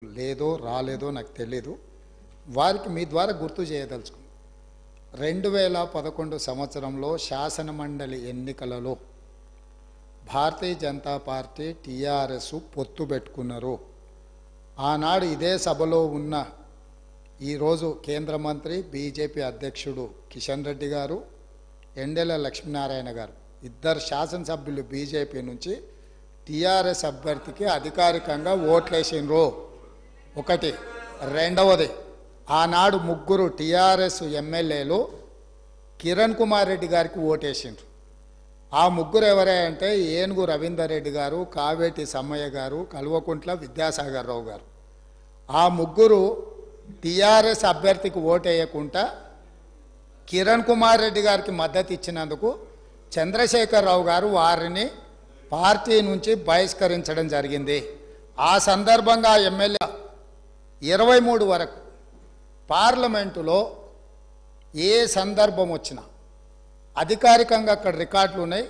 లేదో రాలేదో నాకు తెలీదు. వారికి మీ ద్వారా గుర్తు చేయదలుచుకుంది. 2011 సంవత్సరంలో శాసనమండలి ఎన్నికలలో భారతీయ జనతా పార్టీ టీఆర్ఎస్ పొత్తు పెట్టుకున్నారు. ఆనాడు ఇదే సభలో ఉన్న ఈరోజు కేంద్ర మంత్రి బీజేపీ అధ్యక్షుడు కిషన్ రెడ్డి గారు, ఎండెల లక్ష్మీనారాయణ గారు ఇద్దరు శాసనసభ్యులు బీజేపీ నుంచి టీఆర్ఎస్ అభ్యర్థికి అధికారికంగా ఓట్లేసినరు. ఒకటి. రెండవది, ఆనాడు ముగ్గురు టీఆర్ఎస్ ఎమ్మెల్యేలు కిరణ్ కుమార్ రెడ్డి గారికి ఓటేసిండ్రు. ఆ ముగ్గురు ఎవరే అంటే ఏనుగు రవీందర్ రెడ్డి గారు, కావేటి సమ్మయ్య గారు, కల్వకుంట్ల విద్యాసాగర్ రావు గారు. ఆ ముగ్గురు టీఆర్ఎస్ అభ్యర్థికి ఓటేయకుండా కిరణ్ కుమార్ రెడ్డి గారికి మద్దతు ఇచ్చినందుకు చంద్రశేఖరరావు గారు వారిని పార్టీ నుంచి బహిష్కరించడం జరిగింది. ఆ సందర్భంగా ఎమ్మెల్యే 23 వరకు పార్లమెంటులో ఏ సందర్భం వచ్చినా అధికారికంగా అక్కడ రికార్డులు ఉన్నాయి.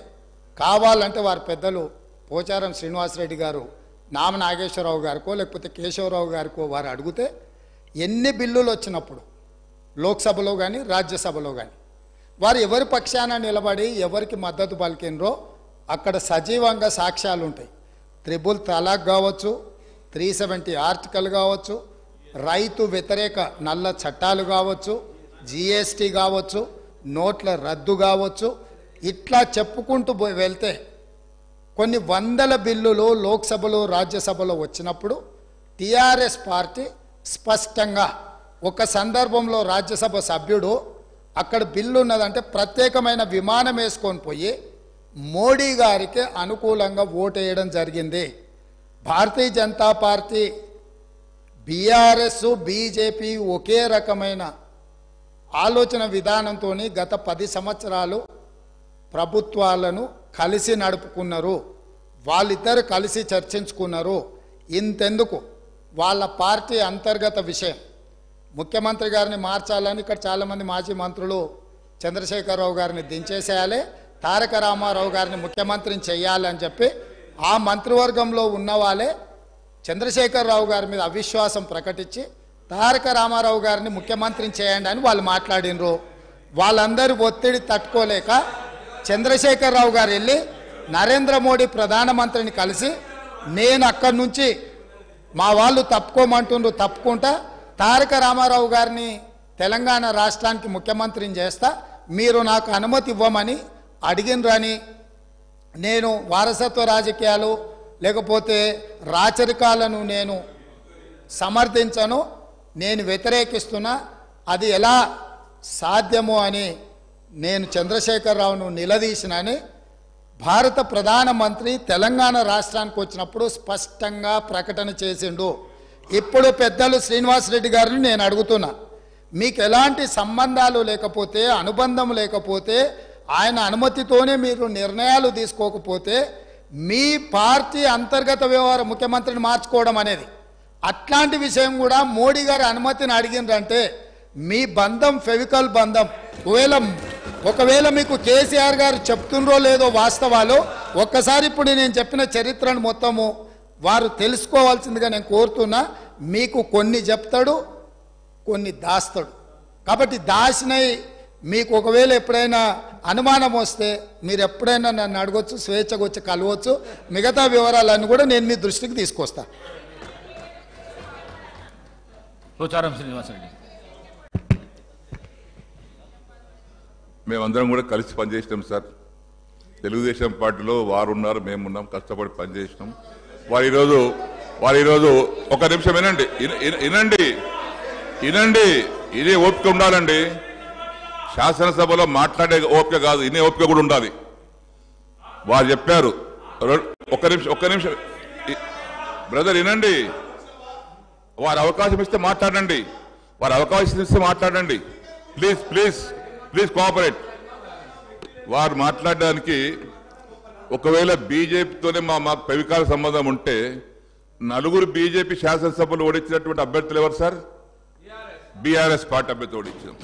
కావాలంటే వారి పెద్దలు పోచారం శ్రీనివాసరెడ్డి గారు, నామ నాగేశ్వరరావు గారికో లేకపోతే కేశవరావు గారికో వారు అడిగితే ఎన్ని బిల్లులు వచ్చినప్పుడు లోక్సభలో కానీ రాజ్యసభలో కానీ వారు ఎవరి పక్షాన నిలబడి ఎవరికి మద్దతు పలికినరో అక్కడ సజీవంగా సాక్ష్యాలు ఉంటాయి. త్రిబుల్ తలాక్ కావచ్చు, 370 ఆర్టికల్ కావచ్చు, రైతు వ్యతిరేక నల్ల చట్టాలు కావచ్చు, జిఎస్టీ కావచ్చు, నోట్ల రద్దు కావచ్చు, ఇట్లా చెప్పుకుంటూ వెళ్తే కొన్ని వందల బిల్లులు లోక్సభలో రాజ్యసభలో వచ్చినప్పుడు టీఆర్ఎస్ పార్టీ స్పష్టంగా ఒక సందర్భంలో రాజ్యసభ సభ్యుడు అక్కడ బిల్లు ఉన్నదంటే ప్రత్యేకమైన విమానం వేసుకొని పోయి మోడీ గారికి అనుకూలంగా ఓటేయడం జరిగింది. Bharatiya Janata party, BRS, BJP ఒకే రకమైన ఆలోచన విధానంతో గత 10 సంవత్సరాలు ప్రభుత్వాలను కలిసి నడుపుకున్నారు. వాళ్ళిద్దరు కలిసి చర్చించుకున్నారు. ఇంతెందుకు వాళ్ళ పార్టీ అంతర్గత విషయం ముఖ్యమంత్రి గారిని మార్చాలని ఇక్కడ చాలామంది మాజీ మంత్రులు చంద్రశేఖరరావు గారిని దించేసేయాలి, తారక రామారావు గారిని ముఖ్యమంత్రిని చేయాలని చెప్పి ఆ మంత్రివర్గంలో ఉన్న వాళ్ళే చంద్రశేఖరరావు గారి మీద అవిశ్వాసం ప్రకటించి తారక రామారావు గారిని ముఖ్యమంత్రిని చేయండి అని వాళ్ళు మాట్లాడినరు. వాళ్ళందరూ ఒత్తిడి తట్టుకోలేక చంద్రశేఖరరావు గారు వెళ్ళి నరేంద్ర మోడీ ప్రధానమంత్రిని కలిసి నేను అక్కడి నుంచి మా వాళ్ళు తప్పుకోమంటుండ్రు, తప్పుకుంటా తారక రామారావు గారిని తెలంగాణ రాష్ట్రానికి ముఖ్యమంత్రిని చేస్తా, మీరు నాకు అనుమతి ఇవ్వమని అడిగినరని, నేను వారసత్వ రాజకీయాలు లేకపోతే రాచరికాలను నేను సమర్థించను, నేను వ్యతిరేకిస్తున్నా, అది ఎలా సాధ్యమో అని నేను చంద్రశేఖరరావును నిలదీసినని భారత ప్రధానమంత్రి తెలంగాణ రాష్ట్రానికి వచ్చినప్పుడు స్పష్టంగా ప్రకటన చేసిండు. ఇప్పుడు పెద్దలు శ్రీనివాసరెడ్డి గారిని నేను అడుగుతున్నా, మీకు ఎలాంటి సంబంధాలు లేకపోతే, అనుబంధం లేకపోతే, ఆయన అనుమతితోనే మీరు నిర్ణయాలు తీసుకోకపోతే మీ పార్టీ అంతర్గత వ్యవహారం ముఖ్యమంత్రిని మార్చుకోవడం అనేది అట్లాంటి విషయం కూడా మోడీ గారి అనుమతిని అడిగిందంటే మీ బంధం ఫెవికల్ బంధం. ఒకవేళ మీకు కేసీఆర్ గారు చెప్తుండ్రో లేదో వాస్తవాలు ఒక్కసారి ఇప్పుడు నేను చెప్పిన చరిత్రను మొత్తము వారు తెలుసుకోవాల్సిందిగా నేను కోరుతున్నా. మీకు కొన్ని చెప్తాడు, కొన్ని దాస్తాడు. కాబట్టి దాసినై మీకు ఒకవేళ ఎప్పుడైనా అనుమానం వస్తే మీరు ఎప్పుడైనా నన్ను అడగొచ్చు, స్వేచ్ఛగా వచ్చి కలవచ్చు. మిగతా వివరాలన్నీ కూడా నేను మీ దృష్టికి తీసుకొస్తా. పోచారం శ్రీనివాసరెడ్డి. మేమందరం కూడా కలిసి పనిచేసినాం సార్. తెలుగుదేశం పార్టీలో వారు ఉన్నారు, మేమున్నాం, కష్టపడి పనిచేసినాం. వారు ఈరోజు ఒక నిమిషం వినండి, ఇదే ఓపిక ఉండాలండి. శాసనసభలో మాట్లాడే ఓపిక కాదు, ఇనే ఓపిక కూడా ఉండాలి. వారు చెప్పారు. ఒక్క నిమిషం బ్రదర్ వినండి. వారు అవకాశం ఇస్తే మాట్లాడండి. Please cooperate. వారు మాట్లాడడానికి ఒకవేళ బీజేపీతోనే మాకు పెవికాల సంబంధం ఉంటే 4 బీజేపీ శాసనసభలు ఓడించినటువంటి అభ్యర్థులు ఎవరు సార్? బీఆర్ఎస్ పార్టీ అభ్యర్థి ఓడించాం.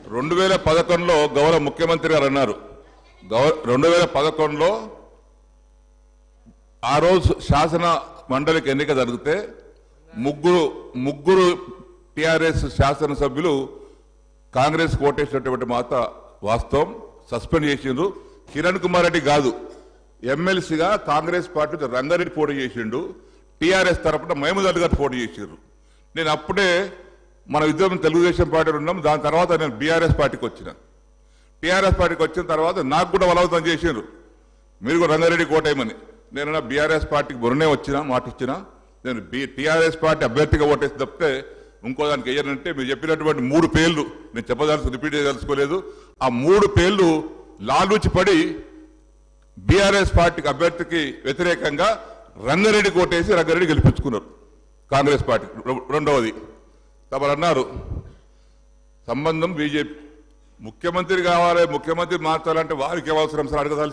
2011లో గౌరవ ముఖ్యమంత్రి గారు అన్నారు, 2011లో ఆ రోజు శాసన మండలికి ఎన్నిక జరిగితే ముగ్గురు టిఆర్ఎస్ శాసనసభ్యులు కాంగ్రెస్ ఓటేసినటువంటి మాట వాస్తవం. సస్పెండ్ చేసిండ్రు. కిరణ్ కుమార్ రెడ్డి కాదు, ఎమ్మెల్సీగా కాంగ్రెస్ పార్టీ రంగారెడ్డి పోటీ చేసిండు. టిఆర్ఎస్ తరఫున మహమూద్ అలీ గారు పోటీ చేసిండ్రు. నేను అప్పుడే మన ఇద్దరం తెలుగుదేశం పార్టీలో ఉన్నాం. దాని తర్వాత నేను బీఆర్ఎస్ పార్టీకి వచ్చిన. టీఆర్ఎస్ పార్టీకి వచ్చిన తర్వాత నాకు కూడా బలవంతం చేసిండ్రు, మీరు కూడా రంగారెడ్డి కోటేయమని. నేను బీఆర్ఎస్ పార్టీకి మొన్నే వచ్చిన మాట ఇచ్చిన. నేను టీఆర్ఎస్ పార్టీ అభ్యర్థిగా ఓటేసి తప్పితే ఇంకో దానికి వేయనంటే మీరు చెప్పినటువంటి 3 పేర్లు నేను రిపీట్ చేయదలుచుకోలేదు. ఆ 3 పేర్లు లాలూచి పడి బీఆర్ఎస్ పార్టీకి అభ్యర్థికి వ్యతిరేకంగా రంగారెడ్డి కోటేసి రంగారెడ్డి గెలిపించుకున్నారు కాంగ్రెస్ పార్టీ. రెండవది తమరు అన్నారు సంబంధం బీజేపీ. ముఖ్యమంత్రి కావాలి, ముఖ్యమంత్రి మార్చాలంటే వారికి అవసరం సార్ అడగదాల్సి